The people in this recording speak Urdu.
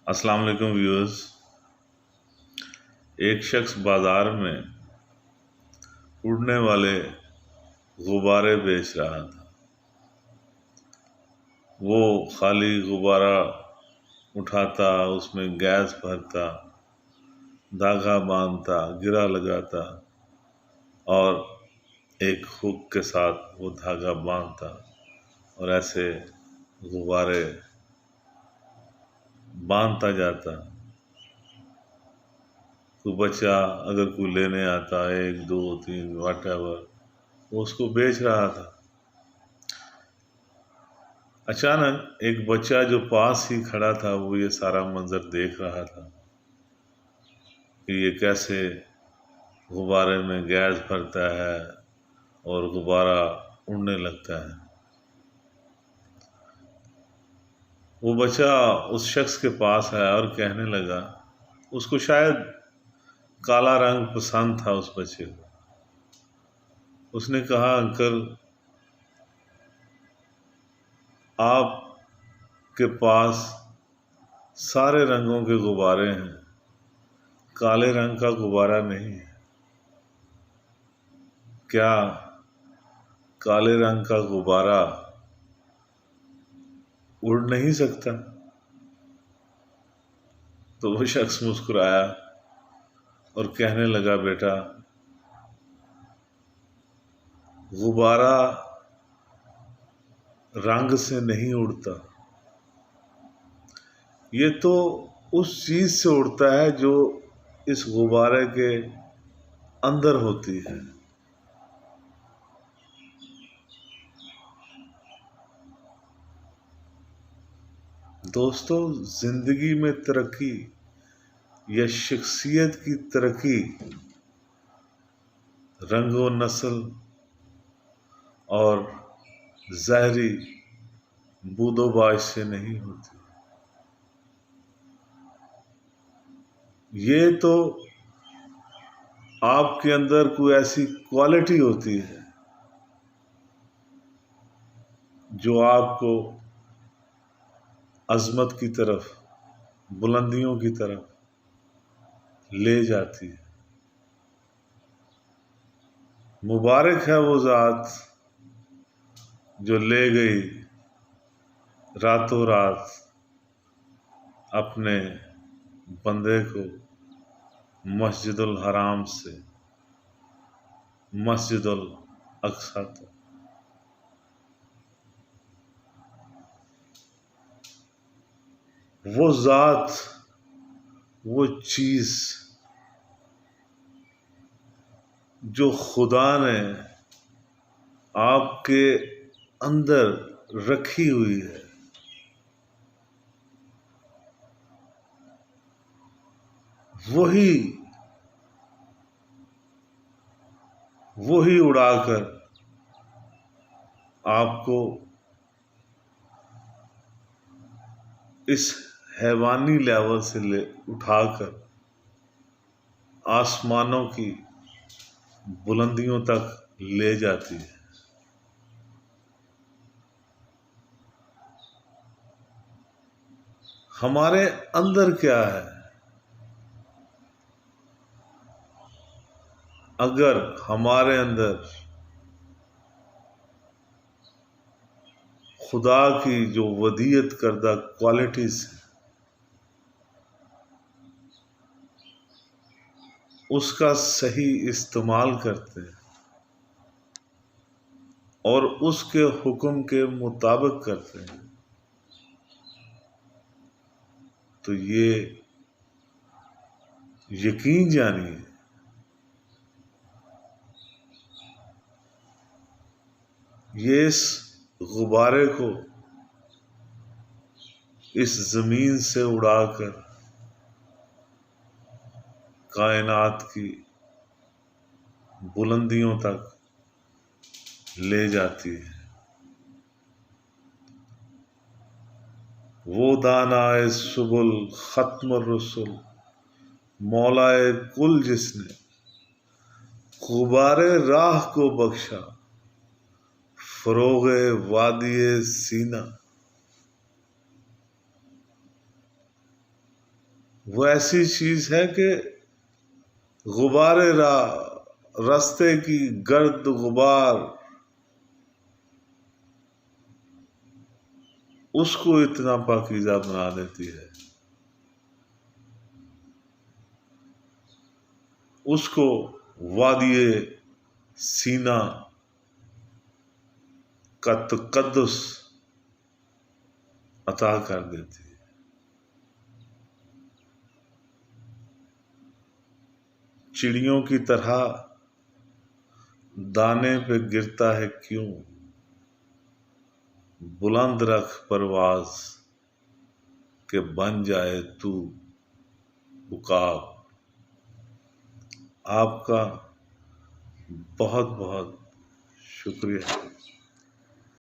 السلام علیکم ویورز۔ ایک شخص بازار میں اڑنے والے غبارے بیچ رہا تھا۔ وہ خالی غبارہ اٹھاتا، اس میں گیس بھرتا، دھاگا باندھتا، گرا لگاتا اور ایک ہک کے ساتھ وہ دھاگا باندھتا اور ایسے غبارے باندھتا جاتا۔ کوئی بچہ اگر کوئی لینے آتا، 1 2 3 واٹ ایور، وہ اس کو بیچ رہا تھا۔ اچانک ایک بچہ جو پاس ہی کھڑا تھا وہ یہ سارا منظر دیکھ رہا تھا کہ یہ کیسے غبارے میں گیس بھرتا ہے اور غبارہ اڑنے لگتا ہے۔ وہ بچہ اس شخص کے پاس آیا اور کہنے لگا، اس کو شاید کالا رنگ پسند تھا اس بچے کو۔ اس نے کہا، انکل آپ کے پاس سارے رنگوں کے غبارے ہیں، کالے رنگ کا غبارہ نہیں ہے، کیا کالے رنگ کا غبارہ اڑ نہیں سکتا؟ تو وہ شخص مسکرایا اور کہنے لگا، بیٹا غبارہ رنگ سے نہیں اڑتا، یہ تو اس چیز سے اڑتا ہے جو اس غبارے کے اندر ہوتی ہے۔ دوستو، زندگی میں ترقی یا شخصیت کی ترقی رنگ و نسل اور ظاہری بود و باش سے نہیں ہوتی، یہ تو آپ کے اندر کوئی ایسی کوالٹی ہوتی ہے جو آپ کو عظمت کی طرف، بلندیوں کی طرف لے جاتی ہے۔ مبارک ہے وہ ذات جو لے گئی راتوں رات اپنے بندے کو مسجد الحرام سے مسجد الاقصی تک۔ وہ ذات، وہ چیز جو خدا نے آپ کے اندر رکھی ہوئی ہے، وہی اڑا کر آپ کو اس حیوانی لیول سے اٹھا کر آسمانوں کی بلندیوں تک لے جاتی ہے۔ ہمارے اندر کیا ہے؟ اگر ہمارے اندر خدا کی جو ودیعت کردہ کوالٹیز ہیں، اس کا صحیح استعمال کرتے ہیں اور اس کے حکم کے مطابق کرتے ہیں، تو یہ یقین جانیے یہ اس غبارے کو اس زمین سے اڑا کر کائنات کی بلندیوں تک لے جاتی ہے۔ وہ دانائے سبل ختم الرسل مولائے کل، جس نے غبارے راہ کو بخشا فروغ وادی سینا۔ وہ ایسی چیز ہے کہ غبار راستے کی گرد غبار اس کو اتنا پاکیزہ بنا دیتی ہے، اس کو وادی سینا کا تقدس عطا کر دیتی ہے۔ چڑیوں کی طرح دانے پہ گرتا ہے کیوں، بلند رکھ پرواز کہ بن جائے تو عقاب۔ آپ کا بہت بہت شکریہ۔